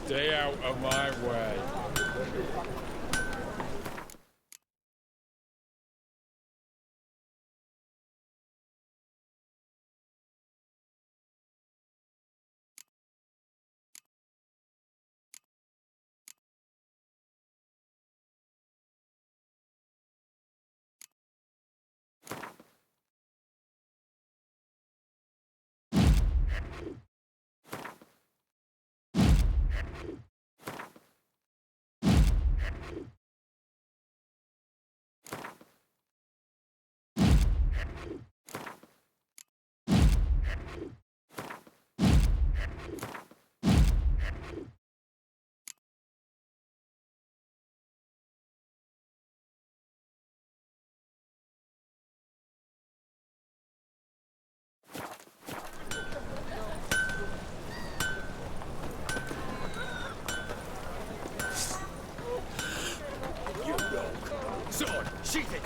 Stay out of my way. Sword, sheath it!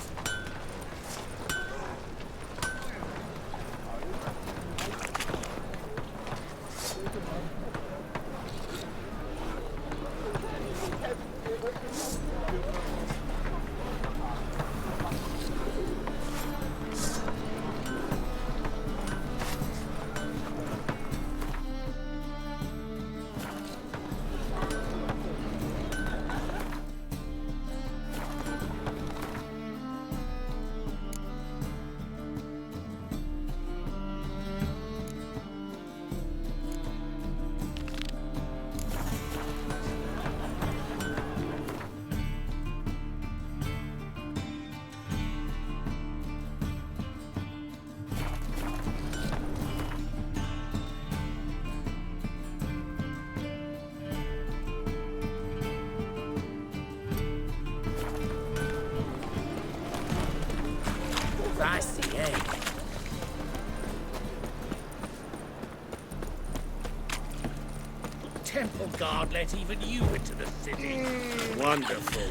I see, eh? Temple guard let even you into the city. Wonderful.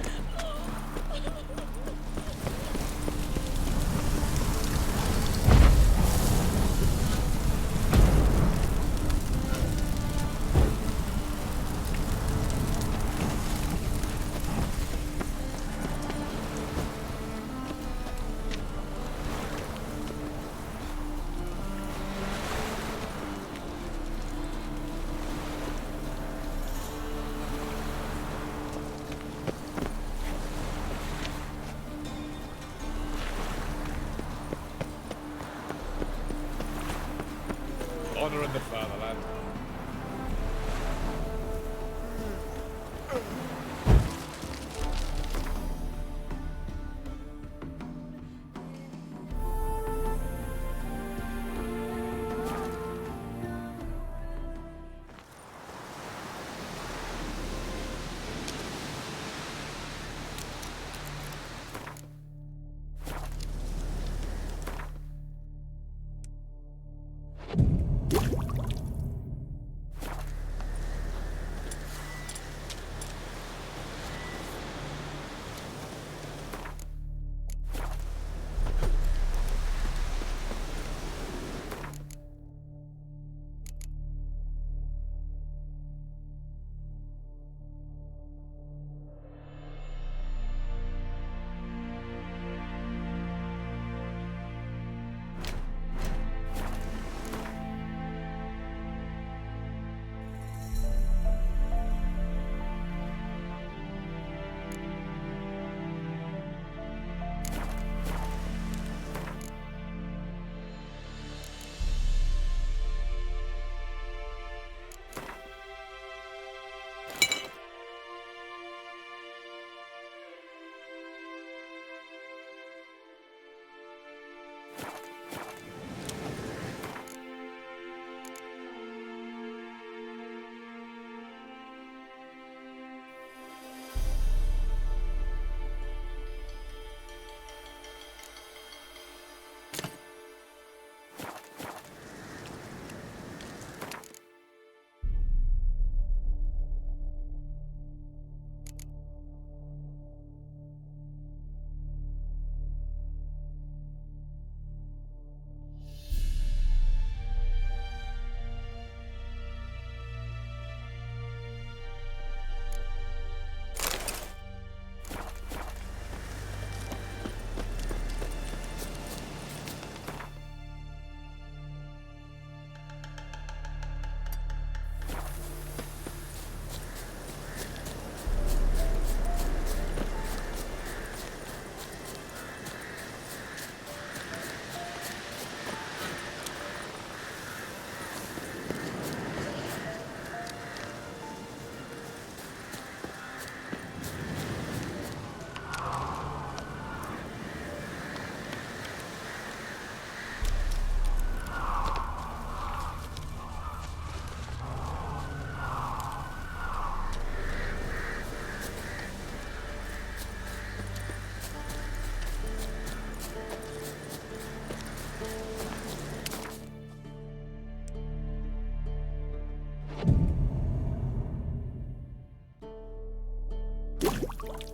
Let's go!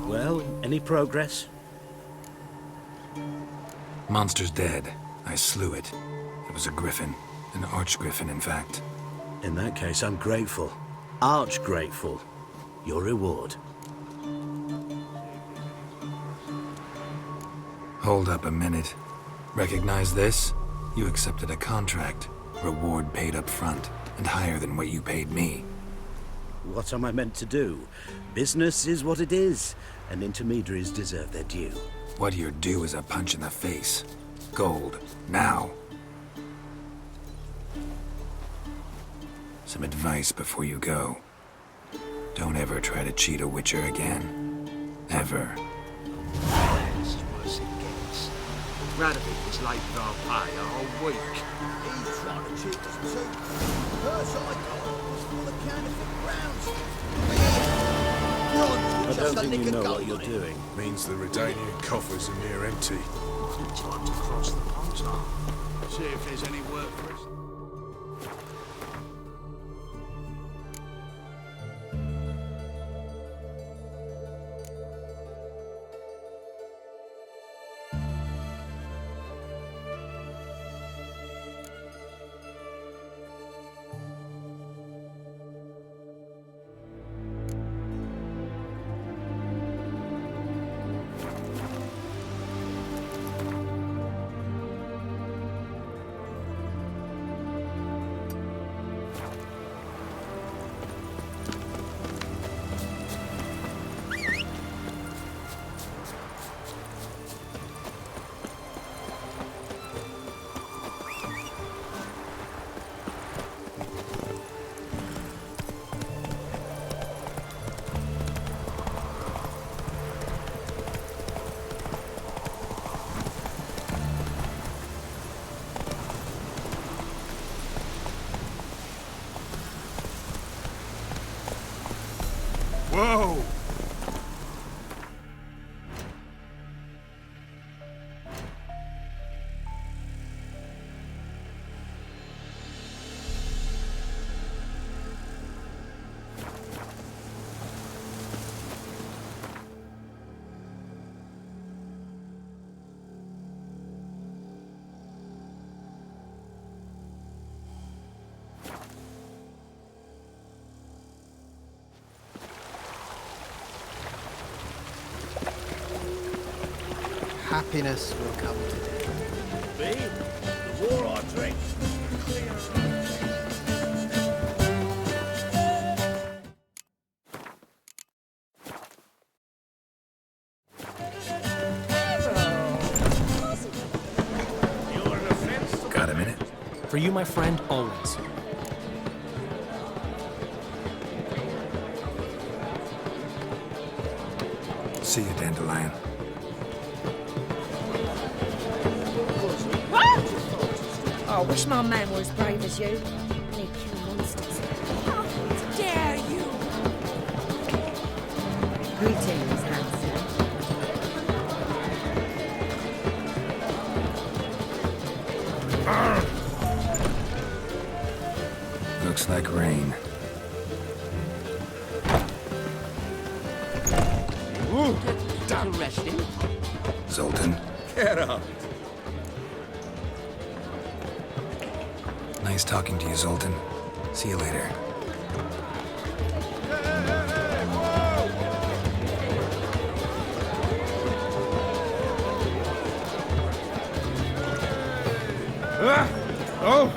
Well, any progress? Monster's dead. I slew it. It was a griffin. An archgriffin, in fact. In that case, I'm grateful. Arch grateful. Your reward. Hold up a minute. Recognize this? You accepted a contract. Reward paid up front, and higher than what you paid me. What am I meant to do? Business is what it is, and intermediaries deserve their due. What you're due is a punch in the face. Gold. Now. Some advice before you go. Don't ever try to cheat a witcher again. Ever. That's worse it gets. Radovid was late for our pay a whole week. He's trying to cheat us too. First I got was full of counterfeit grounds. I don't think you know what you're doing. Means the Redanian coffers are near empty. Time to cross the pond. See if there's any work for us. Whoa! Happiness will come today. Me? The war I drink. Got a minute? For you, my friend, always. See you, Dandelion. Oh, I wish my man were as brave as you. They kill monsters. How dare you! Greetings, handsome. Looks like rain. Arresting? Zoltan. Get up! Nice talking to you, Zoltan. See you later. Oh!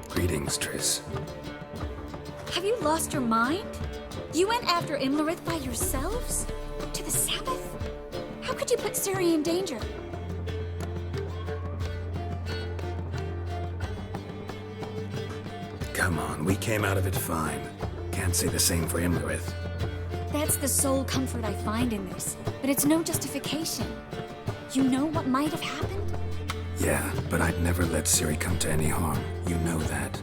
Greetings, Triss. Have you lost your mind? You went after Imlerith by yourselves? To the Sabbath? How could you put Ciri in danger? Come on, we came out of it fine. Can't say the same for Imlerith. That's the sole comfort I find in this, but it's no justification. You know what might have happened? Yeah, but I'd never let Ciri come to any harm. You know that.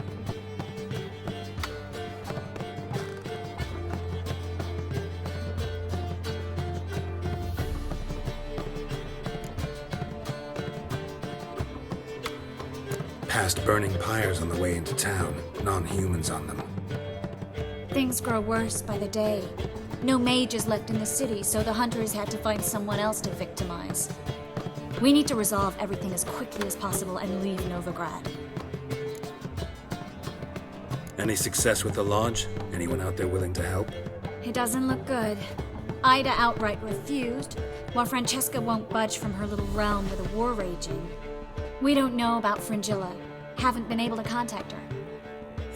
Past burning pyres on the way into town. Non-humans on them. Things grow worse by the day. No mages left in the city, so the hunters had to find someone else to victimize. We need to resolve everything as quickly as possible and leave Novigrad. Any success with the lodge? Anyone out there willing to help? It doesn't look good. Ida outright refused, while Francesca won't budge from her little realm with a war raging. We don't know about Fringilla. Haven't been able to contact her.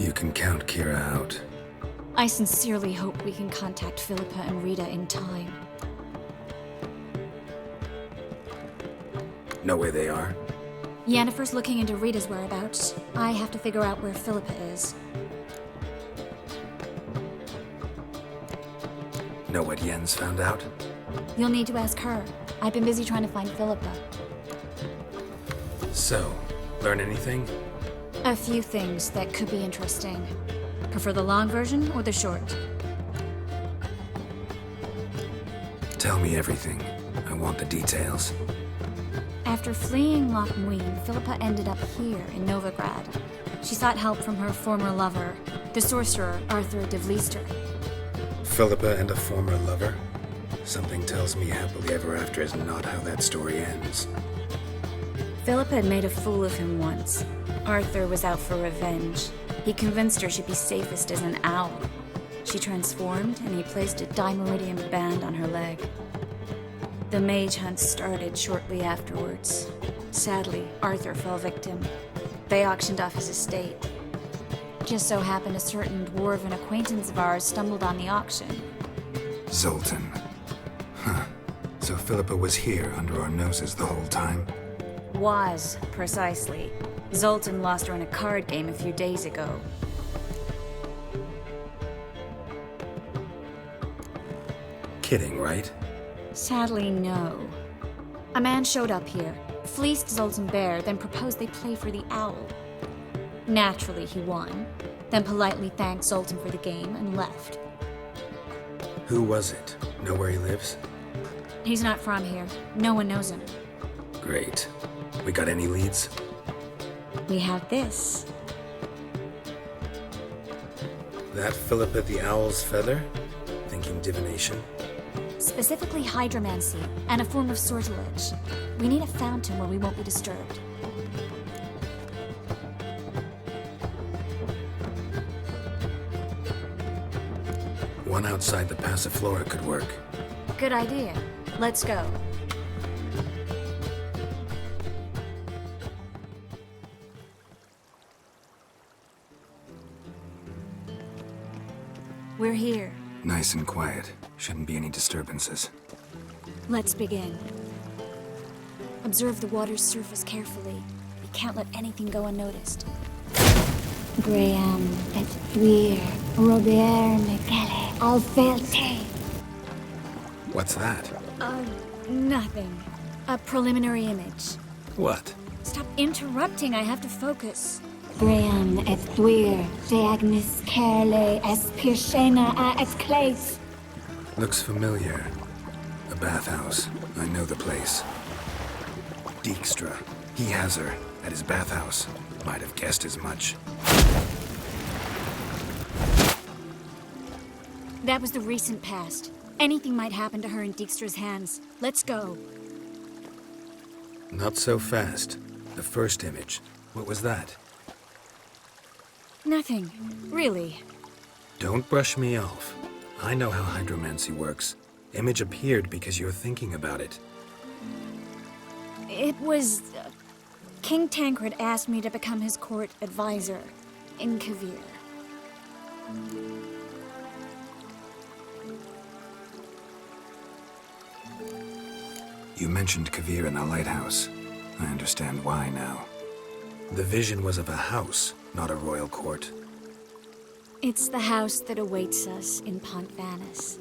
You can count Kira out. I sincerely hope we can contact Philippa and Rita in time. Know where they are? Yennefer's looking into Rita's whereabouts. I have to figure out where Philippa is. Know what Yen's found out? You'll need to ask her. I've been busy trying to find Philippa. So, learn anything? A few things that could be interesting. Prefer the long version or the short? Tell me everything. I want the details. After fleeing Loch Muin, Philippa ended up here in Novigrad. She sought help from her former lover, the sorcerer Arthur de Vlister. Philippa and a former lover? Something tells me happily ever after is not how that story ends. Philippa had made a fool of him once. Arthur was out for revenge. He convinced her she'd be safest as an owl. She transformed, and he placed a Dimeridian band on her leg. The mage hunt started shortly afterwards. Sadly, Arthur fell victim. They auctioned off his estate. Just so happened a certain dwarven acquaintance of ours stumbled on the auction. Zoltan. Huh. So Philippa was here under our noses the whole time? Was, precisely. Zoltan lost her in a card game a few days ago. Kidding, right? Sadly, no. A man showed up here, fleeced Zoltan bare, then proposed they play for the owl. Naturally, he won, then politely thanked Zoltan for the game and left. Who was it? Know where he lives? He's not from here. No one knows him. Great. We got any leads? We have this. That Philippa the Owl's feather? Thinking divination? Specifically hydromancy, and a form of sortilege. We need a fountain where we won't be disturbed. One outside the Passiflora could work. Good idea. Let's go. We're here. Nice and quiet. Shouldn't be any disturbances. Let's begin. Observe the water's surface carefully. We can't let anything go unnoticed. Graham, et thuir, Robert Michele, Alfelte. What's that? Nothing. A preliminary image. What? Stop interrupting, I have to focus. Graham, et thuir, de agnis kerle, es pirshena a et clays. Looks familiar. A bathhouse. I know the place. Dijkstra. He has her at his bathhouse. Might have guessed as much. That was the recent past. Anything might happen to her in Dijkstra's hands. Let's go. Not so fast. The first image. What was that? Nothing. Really. Don't brush me off. I know how hydromancy works. Image appeared because you're thinking about it. It was... King Tancred asked me to become his court advisor in Kavir. You mentioned Kavir in a lighthouse. I understand why now. The vision was of a house, not a royal court. It's the house that awaits us in Pont Vanis.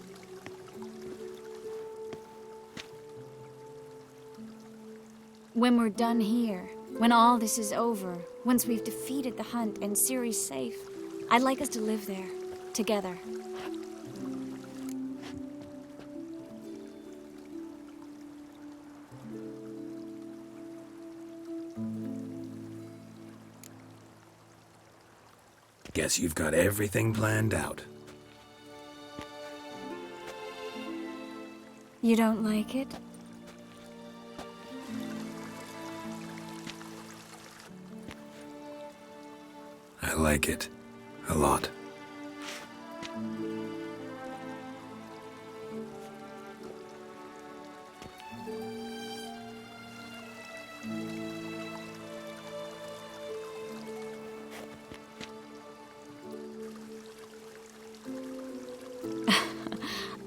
When we're done here, when all this is over, once we've defeated the hunt and Ciri's safe, I'd like us to live there, together. Guess you've got everything planned out. You don't like it? I like it. A lot.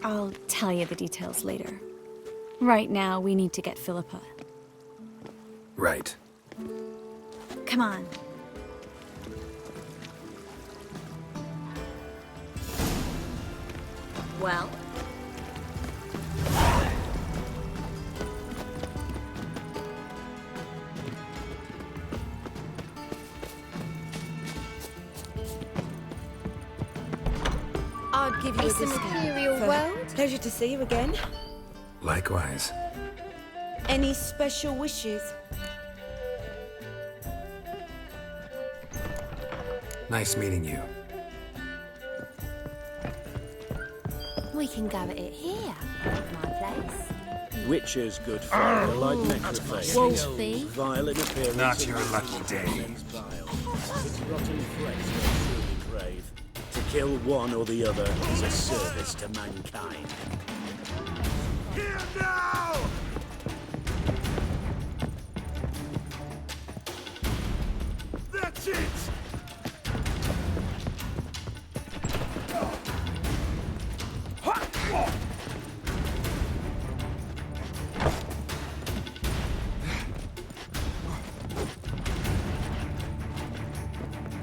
I'll tell you the details later. Right now, we need to get Philippa. Right. Come on. Well? I'll give you a It's the discount. material for- world. Pleasure to see you again. Likewise. Any special wishes? Nice meeting you. We can go at it here, my place. Witcher's good fire, like necrophage. Wolfie. Vile in appearance. Not your lucky day. Its rotten flesh they truly crave. To kill one or the other is a service to mankind. Here now! That's it!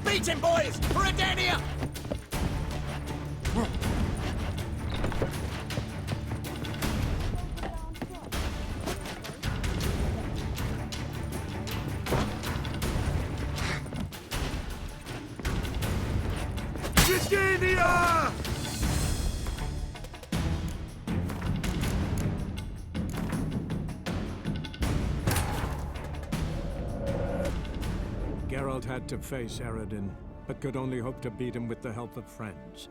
Beat him, boys! For a down here! Virginia! Geralt had to face Eredin, but could only hope to beat him with the help of friends.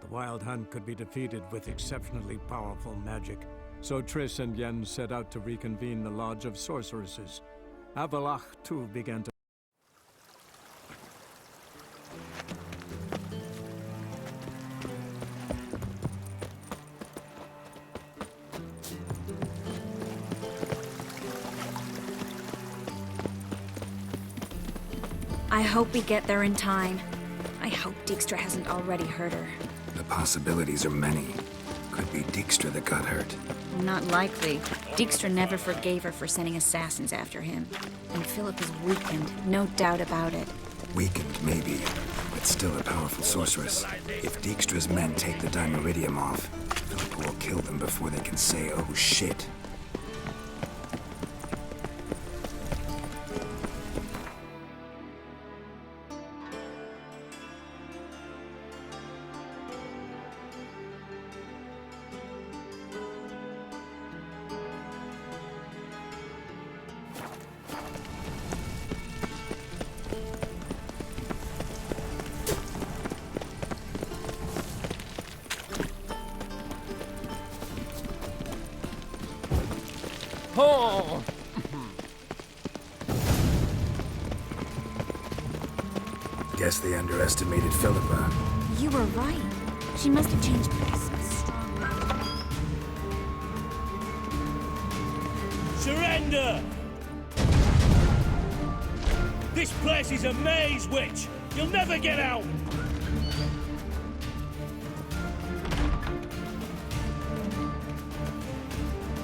The Wild Hunt could be defeated with exceptionally powerful magic, so Triss and Yen set out to reconvene the Lodge of Sorceresses. Avalach, too, began to... I hope we get there in time. I hope Dijkstra hasn't already hurt her. The possibilities are many. Could be Dijkstra that got hurt. Not likely. Dijkstra never forgave her for sending assassins after him. And Philip is weakened, no doubt about it. Weakened, maybe, but still a powerful sorceress. If Dijkstra's men take the Dimeridium off, Philip will kill them before they can say, oh shit. Oh! Guess they underestimated Philippa. You were right. She must have changed so strongly. Surrender! This place is a maze, witch! You'll never get out!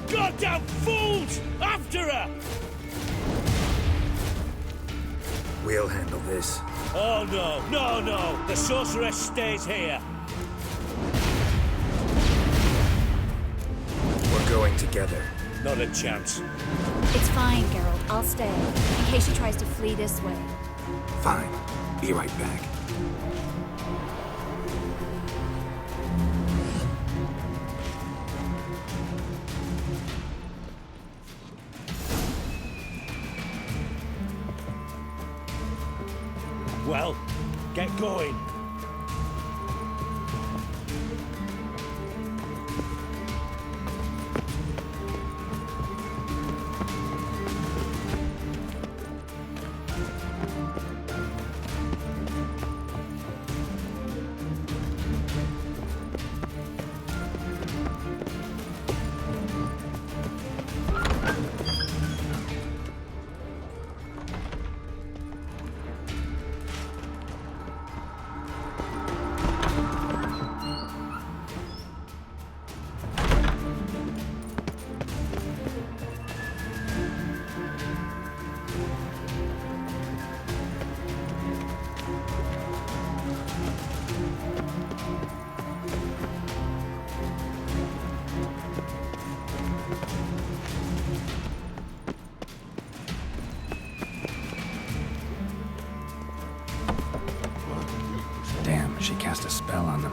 Goddamn fools! After her! We'll handle this. Oh no, no, no! The sorceress stays here! We're going together. Not a chance. It's fine, Geralt. I'll stay, in case she tries to flee this way. Fine. Be right back. Well, get going. Damn, she cast a spell on them.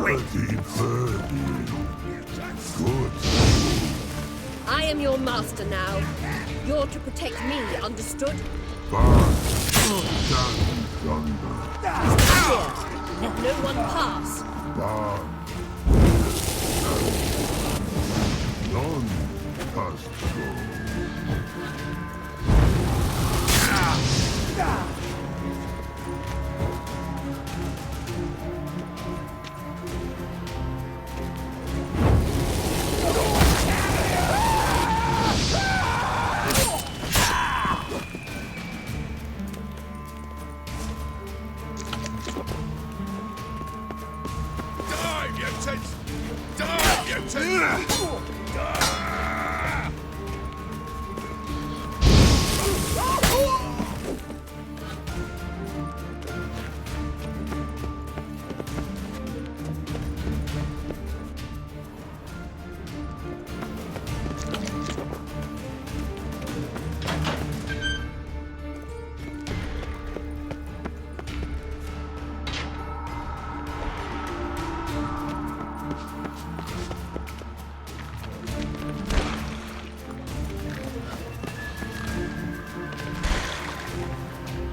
wait. Good. I am your master now. You're to protect me, understood? Bad. Here, let no one pass. Bad. None must go. Dive, you tits! Dive, you tits!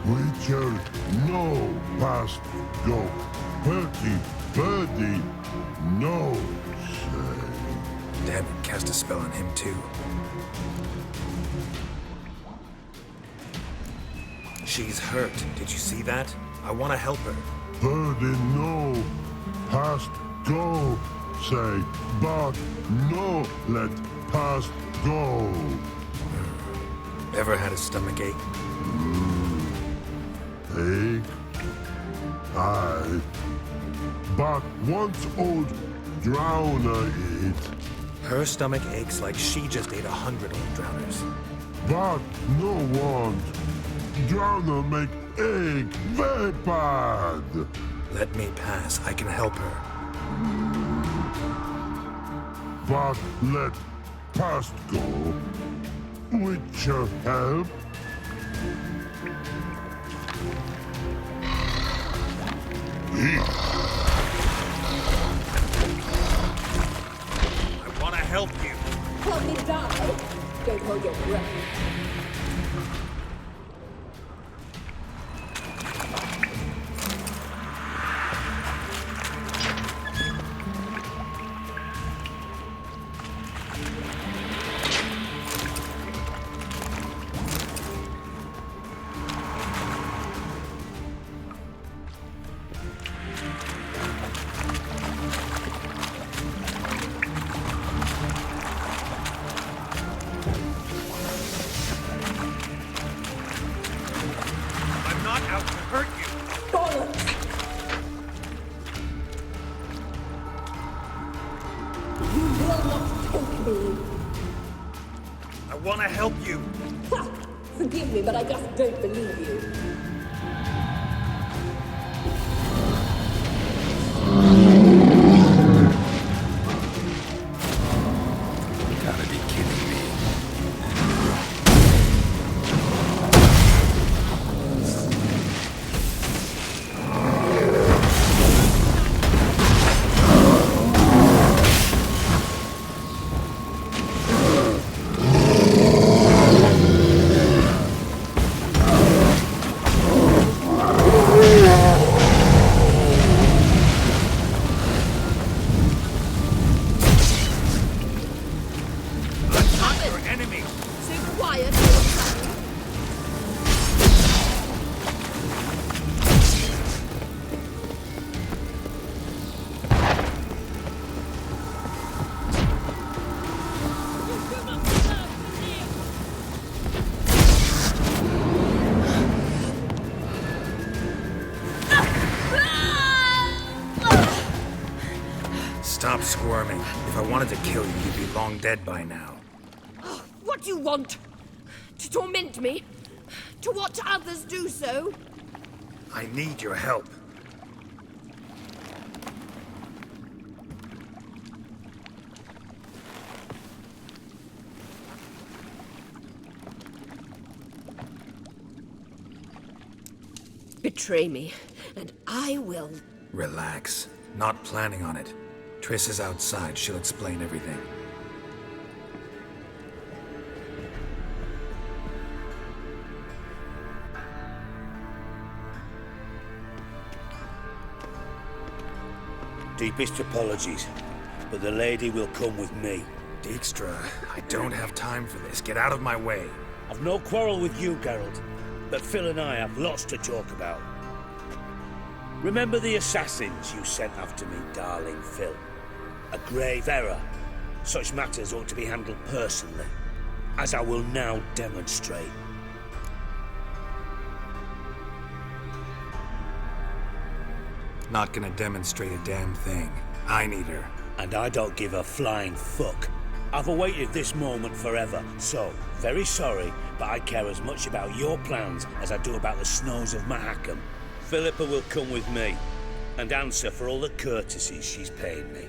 Witcher, no past go. Birdie, no say. Damn it, cast a spell on him too. She's hurt. Did you see that? I want to help her. Birdie, no past go. Say, but no let past go. Ever had a stomachache? Ache? Aye. But once old drowner eat. Her stomach aches like she just ate 100 old drowners. But no want. Drowner make ache very bad. Let me pass. I can help her. But let past go. Witcher help. I want to help you. Help me die. Don't hold your breath. I'm not out to hurt you. Bollocks! You will not take me. I want to help you. Ha! Forgive me, but I just don't believe you. Gotta be kidding me. Your enemy. Super quiet. Stop squirming. If I wanted to kill you, you'd be long dead by now. What do you want? To torment me? To watch others do so? I need your help. Betray me, and I will. Relax. Not planning on it. Triss is outside. She'll explain everything. Deepest apologies, but the lady will come with me. Dijkstra, I don't have time for this. Get out of my way. I've no quarrel with you, Geralt, but Phil and I have lots to talk about. Remember the assassins you sent after me, darling Phil? A grave error. Such matters ought to be handled personally, as I will now demonstrate. Not gonna demonstrate a damn thing. I need her. And I don't give a flying fuck. I've awaited this moment forever, so, very sorry, but I care as much about your plans as I do about the snows of Mahakam. Philippa will come with me, and answer for all the courtesies she's paid me.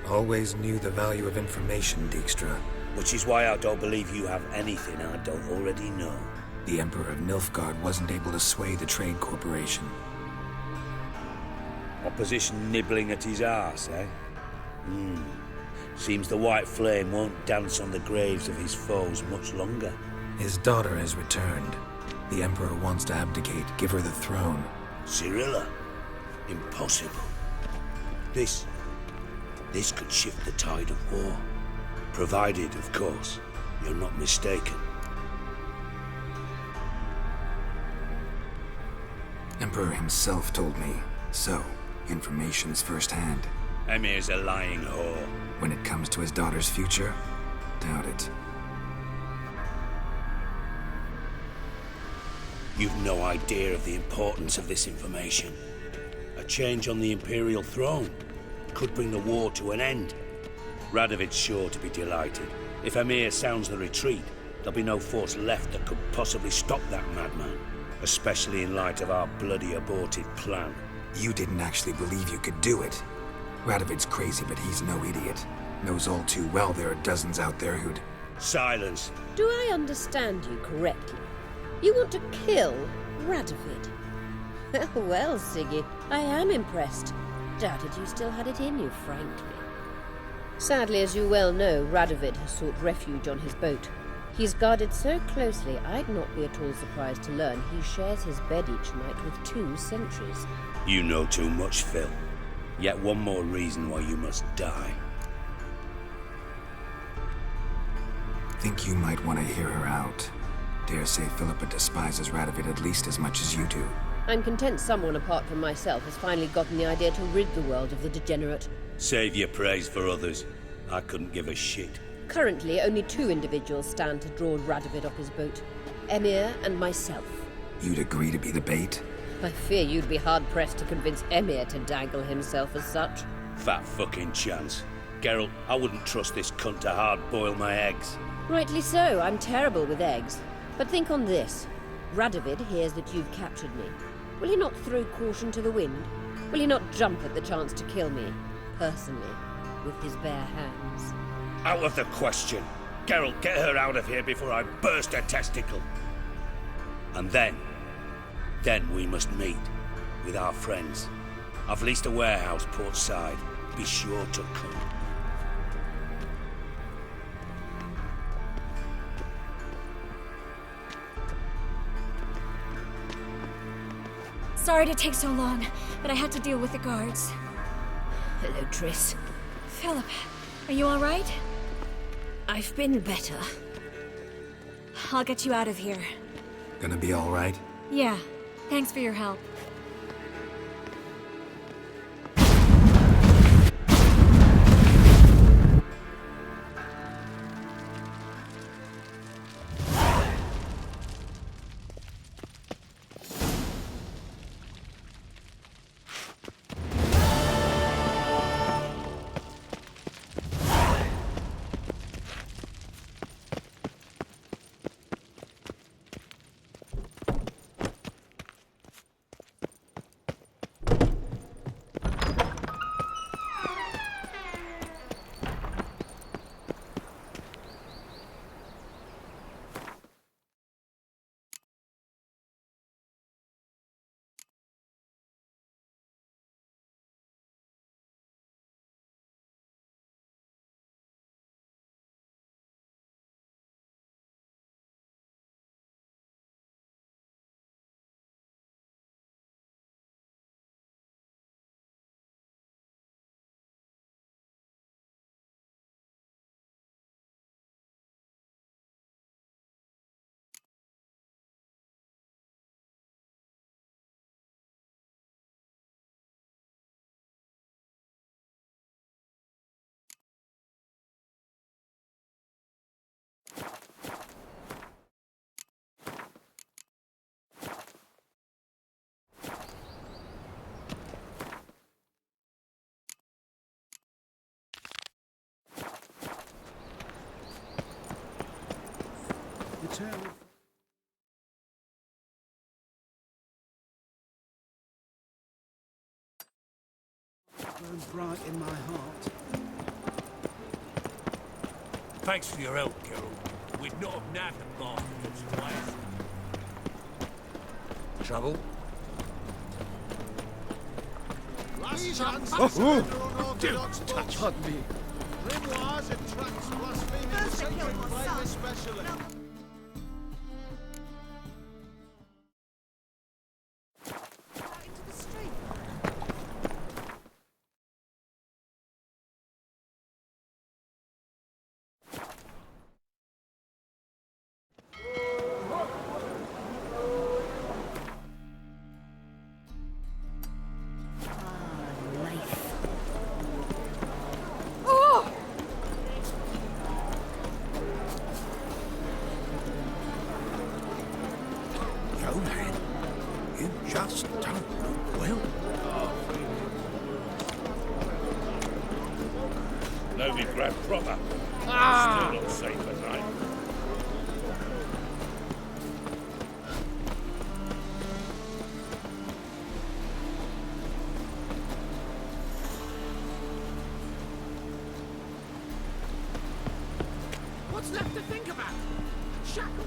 Always knew the value of information, Dijkstra. Which is why I don't believe you have anything I don't already know. The Emperor of Nilfgaard wasn't able to sway the Trade Corporation. Opposition nibbling at his arse, eh? Seems the White Flame won't dance on the graves of his foes much longer. His daughter has returned. The Emperor wants to abdicate, give her the throne. Cyrilla? Impossible. This could shift the tide of war. Provided, of course, you're not mistaken. Emperor himself told me. So, information's firsthand. Emir's a lying whore. When it comes to his daughter's future, doubt it. You've no idea of the importance of this information. A change on the Imperial throne could bring the war to an end. Radovid's sure to be delighted. If Emir sounds the retreat, there'll be no force left that could possibly stop that madman. Especially in light of our bloody aborted plan. You didn't actually believe you could do it. Radovid's crazy, but he's no idiot. Knows all too well there are dozens out there who'd... Silence. Do I understand you correctly? You want to kill Radovid? Well, Siggy, I am impressed. Doubted you still had it in you, frankly. Sadly, as you well know, Radovid has sought refuge on his boat. He's guarded so closely, I'd not be at all surprised to learn he shares his bed each night with 2 sentries. You know too much, Phil. Yet one more reason why you must die. Think you might want to hear her out. Dare say Philippa despises Radovid at least as much as you do. I'm content someone apart from myself has finally gotten the idea to rid the world of the degenerate. Save your praise for others. I couldn't give a shit. Currently, only 2 individuals stand to draw Radovid off his boat. Emir and myself. You'd agree to be the bait? I fear you'd be hard-pressed to convince Emir to dangle himself as such. Fat fucking chance. Geralt, I wouldn't trust this cunt to hard-boil my eggs. Rightly so, I'm terrible with eggs. But think on this. Radovid hears that you've captured me. Will he not throw caution to the wind? Will he not jump at the chance to kill me, personally, with his bare hands? Out of the question. Geralt, get her out of here before I burst a testicle. And then we must meet with our friends. I've leased a warehouse port side. Be sure to come. Sorry to take so long, but I had to deal with the guards. Hello, Triss. Philip, are you all right? I've been better. I'll get you out of here. Gonna be all right? Yeah, thanks for your help. Burns bright in my heart. Thanks for your help, Geralt. We'd not have nabbed the bastard otherwise. Trouble? Last chance Oh, to oh. surrender unorthodox books. Touch me. Grimoires and tracts blaspheming the sacred flame especially. Just don't look well. No, we grab proper. Still not safe at night. What's left to think about? Shackle.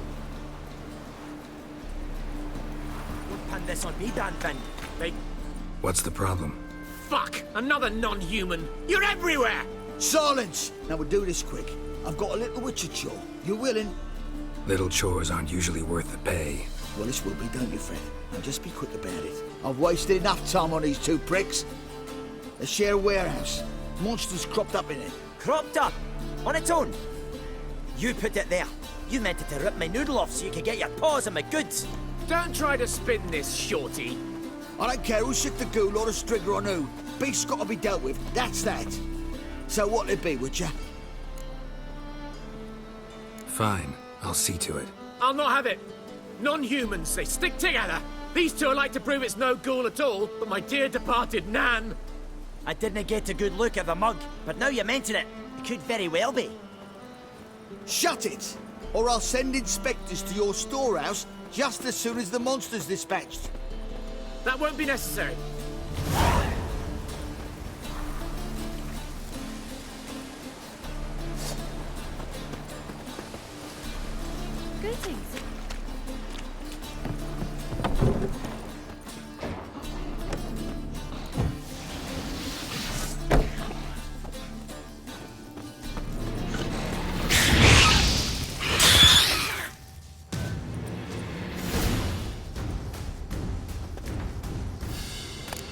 Pan this on me, Dan, then. They... What's the problem? Fuck! Another non-human! You're everywhere! Silence! Now we'll do this quick. I've got a little witcher chore. You willing? Little chores aren't usually worth the pay. Well, this will be, don't you, Fred? And just be quick about it. I've wasted enough time on these 2 pricks. They share a warehouse. Monsters cropped up in it. Cropped up? On its own? You put it there. You meant it to rip my noodle off so you could get your paws on my goods. Don't try to spin this, shorty. I don't care who's sick the ghoul or the strigger on who. Beast's got to be dealt with, that's that. So what'll it be, would ya? Fine, I'll see to it. I'll not have it. Non-humans, they stick together. These two are like to prove it's no ghoul at all, but my dear departed Nan. I didn't get a good look at the mug, but now you mention it, it could very well be. Shut it! Or I'll send inspectors to your storehouse just as soon as the monster's dispatched. That won't be necessary. Greetings.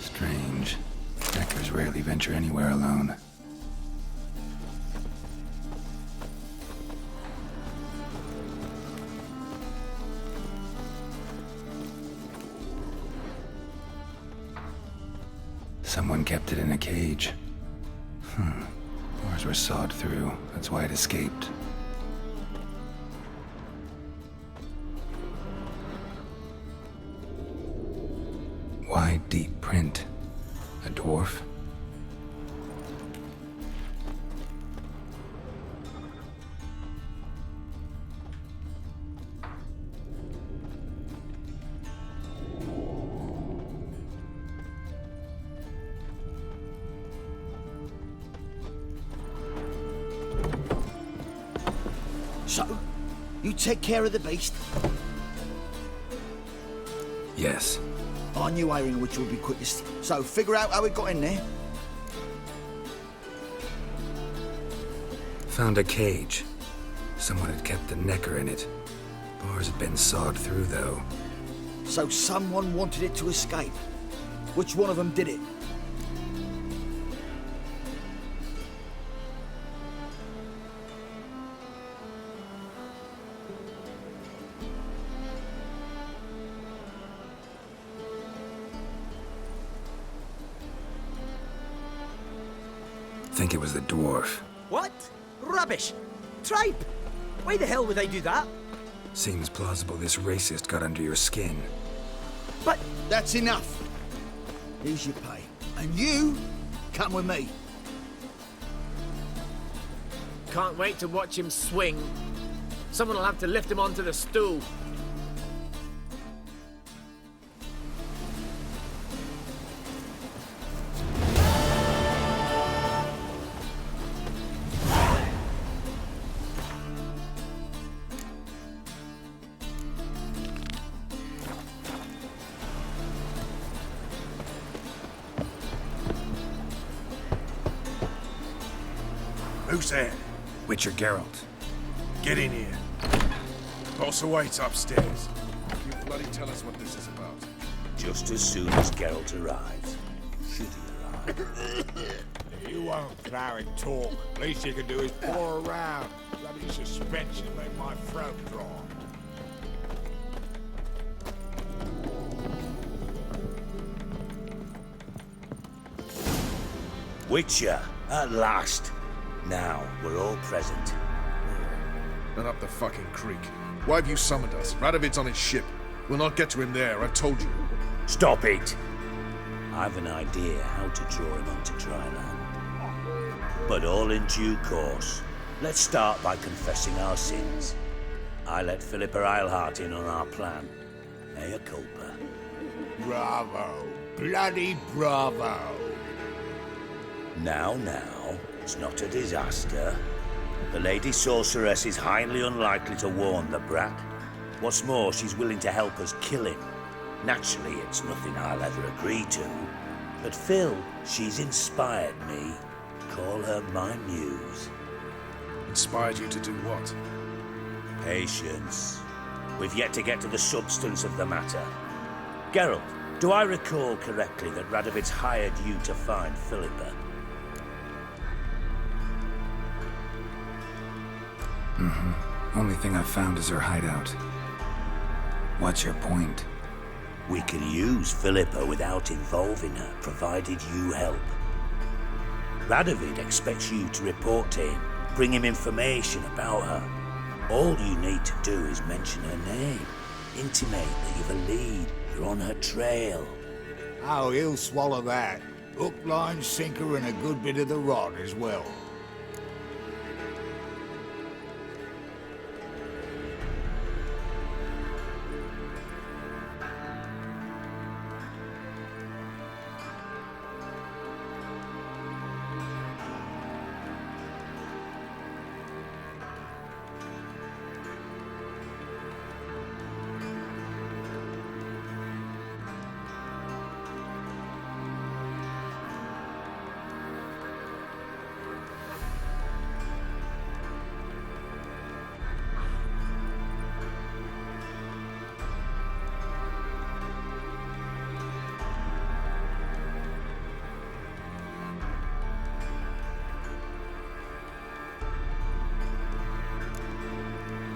Strange. Hackers rarely venture anywhere alone. Someone kept it in a cage. Doors were sawed through. That's why it escaped. Why deep print? A dwarf? So, you take care of the beast? Yes. I knew airing which would be quickest. So, figure out how it got in there. Found a cage. Someone had kept the necker in it. Bars had been sawed through, though. So someone wanted it to escape. Which one of them did it? I think it was the dwarf. What? Rubbish! Tripe! Why the hell would I do that? Seems plausible this racist got under your skin. But... That's enough. Here's your pay. And you, come with me. Can't wait to watch him swing. Someone will have to lift him onto the stool. Who's there? Witcher Geralt. Get in here. Boss awaits upstairs. You bloody tell us what this is about. Just as soon as Geralt arrives. Should he arrive? You won't throw and talk. Least you can do is pour around. Bloody suspense has made my throat dry. Witcher, at last. Now we're all present. And up the fucking creek. Why have you summoned us? Radovid's on his ship. We'll not get to him there, I've told you. Stop it! I've an idea how to draw him onto dry land. But all in due course. Let's start by confessing our sins. I let Philippa Eilhart in on our plan. Mea culpa. Bravo. Bloody bravo. Now, it's not a disaster. The Lady Sorceress is highly unlikely to warn the brat. What's more, she's willing to help us kill him. Naturally, it's nothing I'll ever agree to. But Phil, she's inspired me. Call her my muse. Inspired you to do what? Patience. We've yet to get to the substance of the matter. Geralt, Do I recall correctly that Radovid's hired you to find Philippa? Only thing I've found is her hideout. What's your point? We can use Philippa without involving her, provided you help. Radovid expects you to report to him, bring him information about her. All you need to do is mention her name, intimate that you've a lead, you're on her trail. Oh, he'll swallow that. Hook, line, sinker, and a good bit of the rod as well.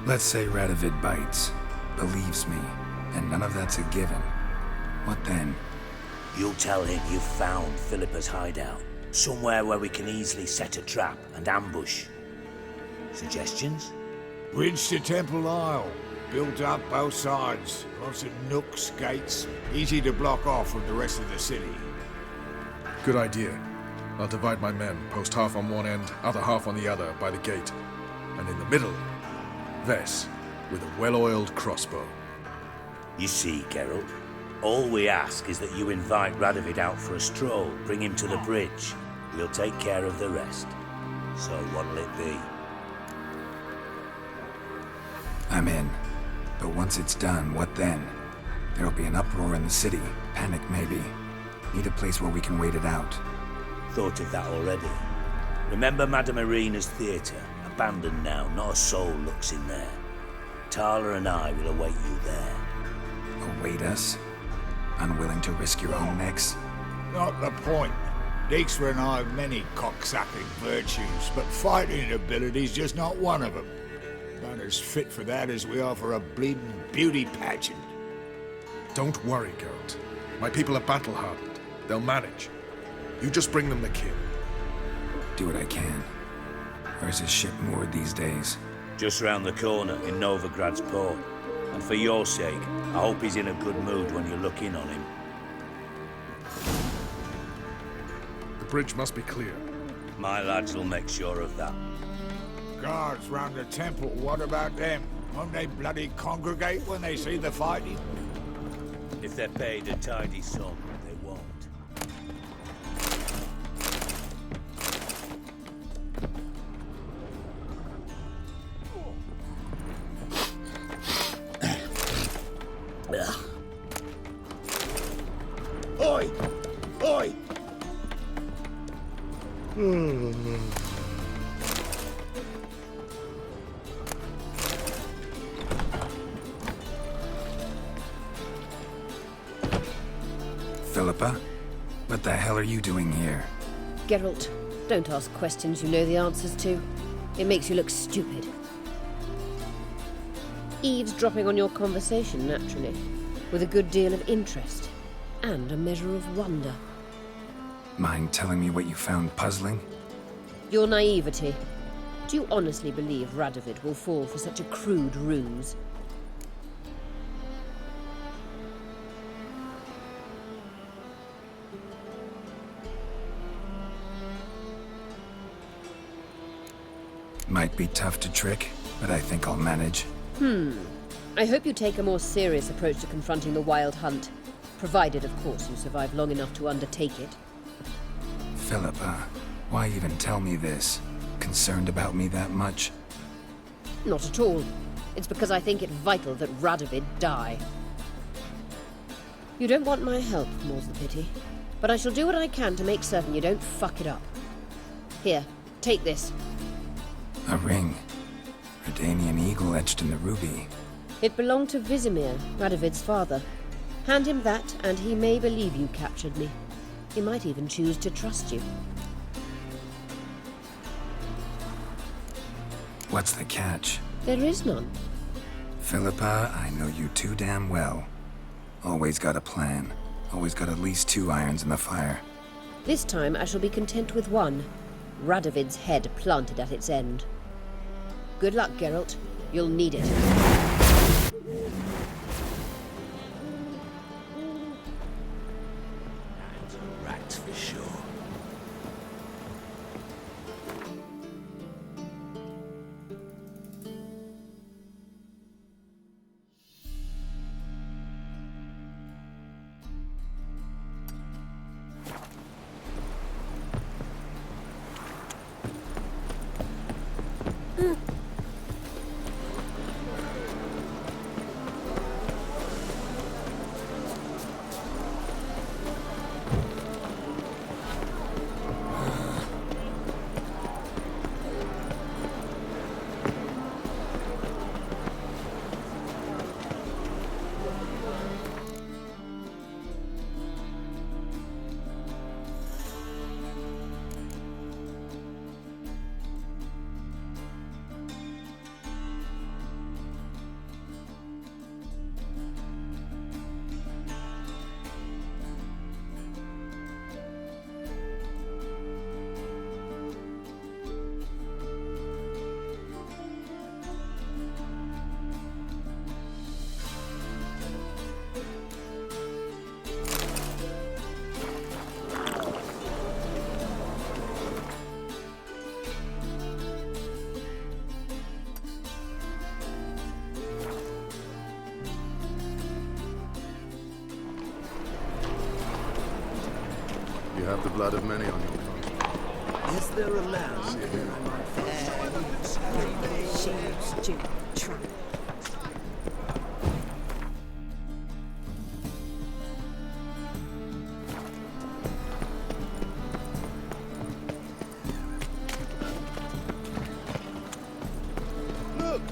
Let's say Radovid bites, believes me, and none of that's a given. What then? You'll tell him you've found Philippa's hideout, somewhere where we can easily set a trap and ambush. Suggestions? Bridge to Temple Isle. Built up both sides. Lots of nooks, gates. Easy to block off from the rest of the city. Good idea. I'll divide my men, post half on one end, other half on the other, by the gate. And in the middle, Vess, with a well-oiled crossbow. You see, Geralt, all we ask is that you invite Radovid out for a stroll, bring him to the bridge. We'll take care of the rest. So what'll it be? I'm in. But once it's done, what then? There'll be an uproar in the city. Panic, maybe. Need a place where we can wait it out. Thought of that already. Remember Madame Irina's theatre? Abandoned now, not a soul looks in there. Tala and I will await you there. Await us? Unwilling to risk your own necks? Not the point. Dijkstra and I have many cocksucking virtues, but fighting ability's just not one of them. Not as fit for that as we are for a bleeding beauty pageant. Don't worry, Geralt. My people are battle-hardened. They'll manage. You just bring them the kin. Do what I can. Where's his ship moored these days? Just round the corner in Novigrad's port. And for your sake, I hope he's in a good mood when you look in on him. The bridge must be clear. My lads will make sure of that. Guards round the temple, what about them? Won't they bloody congregate when they see the fighting? If they're paid a tidy sum, they won't. Oi! Oi! Philippa? What the hell are you doing here? Geralt, don't ask questions you know the answers to. It makes you look stupid. Eavesdropping on your conversation, naturally, with a good deal of interest, and a measure of wonder. Mind telling me what you found puzzling? Your naivety. Do you honestly believe Radovid will fall for such a crude ruse? Might be tough to trick, but I think I'll manage. I hope you take a more serious approach to confronting the Wild Hunt. Provided, of course, you survive long enough to undertake it. Philippa, why even tell me this? Concerned about me that much? Not at all. It's because I think it vital that Radovid die. You don't want my help, more's the pity. But I shall do what I can to make certain you don't fuck it up. Here, take this. A ring. Redanian eagle etched in the ruby. It belonged to Vizimir, Radovid's father. Hand him that, and he may believe you captured me. He might even choose to trust you. What's the catch? There is none. Philippa, I know you too damn well. Always got a plan. Always got at least 2 irons in the fire. This time I shall be content with one. Radovid's head planted at its end. Good luck, Geralt. You'll need it. Rats for sure. You have the blood of many on your conscience. Is there a land here? Look!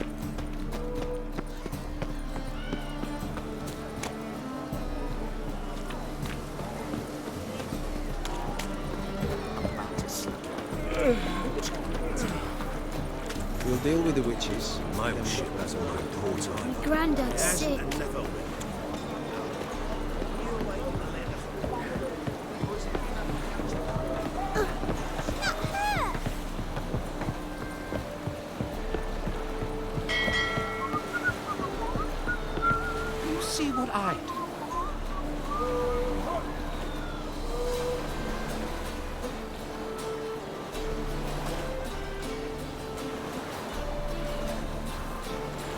We'll deal with the witches. My ship has a mind the whole time. Granddad's sick. You see what I do?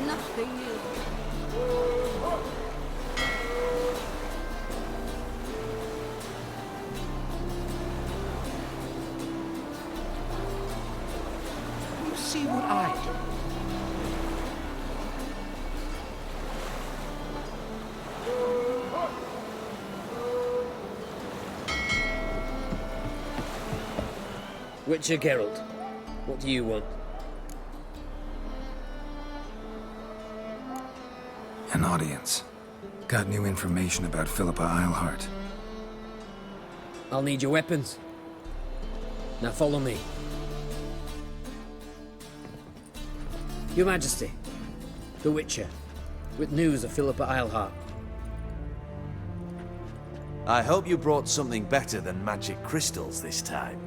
Nothing new. You see what I do? Witcher Geralt, what do you want? An audience. Got new information about Philippa Eilhart. I'll need your weapons. Now follow me. Your Majesty, the Witcher, with news of Philippa Eilhart. I hope you brought something better than magic crystals this time.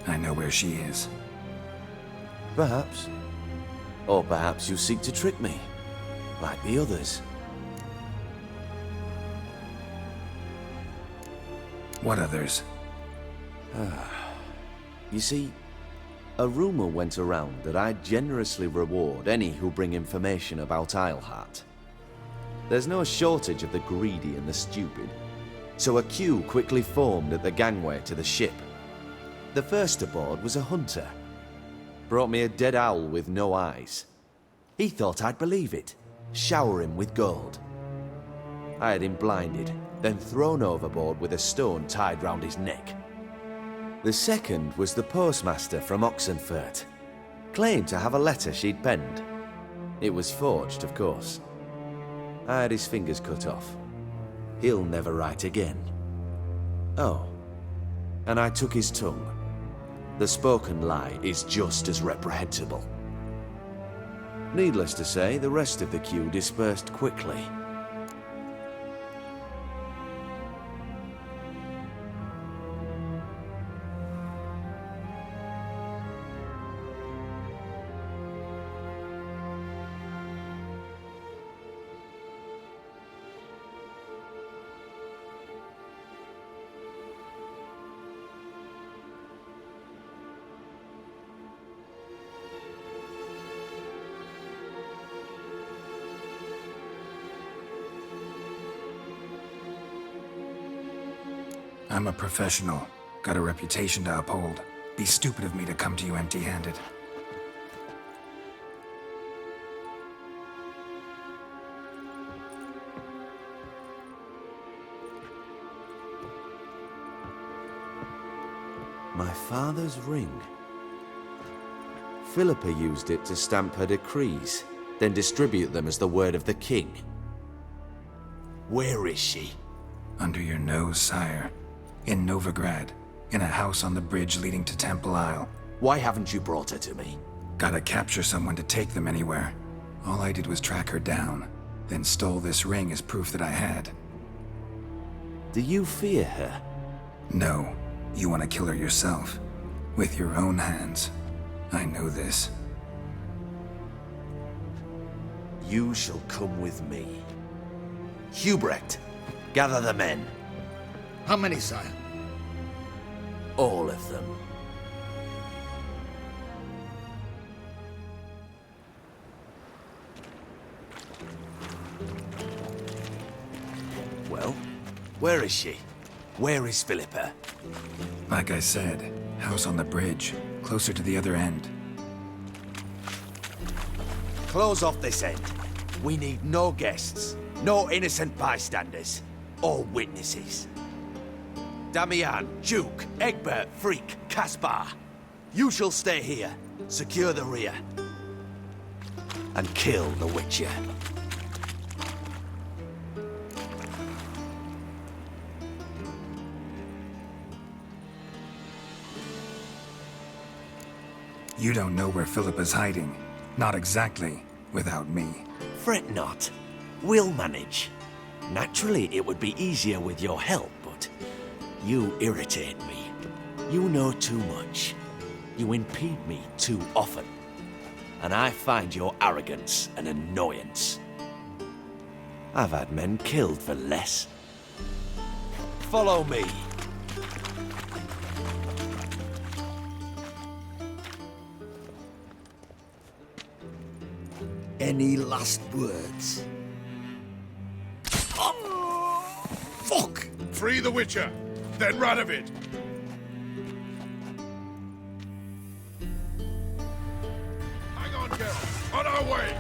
I know where she is. Perhaps. Or perhaps you seek to trick me, like the others. What others? You see, a rumor went around that I'd generously reward any who bring information about Eilhart. There's no shortage of the greedy and the stupid, so a queue quickly formed at the gangway to the ship. The first aboard was a hunter. Brought me a dead owl with no eyes. He thought I'd believe it, shower him with gold. I had him blinded, then thrown overboard with a stone tied round his neck. The second was the postmaster from Oxenfurt. Claimed to have a letter she'd penned. It was forged, of course. I had his fingers cut off, he'll never write again. Oh, and I took his tongue. The spoken lie is just as reprehensible. Needless to say, the rest of the queue dispersed quickly. I'm a professional. Got a reputation to uphold. Be stupid of me to come to you empty-handed. My father's ring. Philippa used it to stamp her decrees, then distribute them as the word of the king. Where is she? Under your nose, sire. In Novigrad, in a house on the bridge leading to Temple Isle. Why haven't you brought her to me? Gotta capture someone to take them anywhere. All I did was track her down, then stole this ring as proof that I had. Do you fear her? No. You want to kill her yourself. With your own hands. I know this. You shall come with me. Hubrecht, gather the men. How many, sire? All of them. Well, where is she? Where is Philippa? Like I said, house on the bridge, closer to the other end. Close off this end. We need no guests, no innocent bystanders, or witnesses. Damian, Duke, Egbert, Freak, Caspar. You shall stay here, secure the rear, and kill the Witcher. You don't know where Philippa's hiding. Not exactly, without me. Fret not. We'll manage. Naturally, it would be easier with your help, but you irritate me. You know too much. You impede me too often. And I find your arrogance an annoyance. I've had men killed for less. Follow me. Any last words? Oh, fuck! Free the Witcher, then Radovid. Hang on, girl. On our way.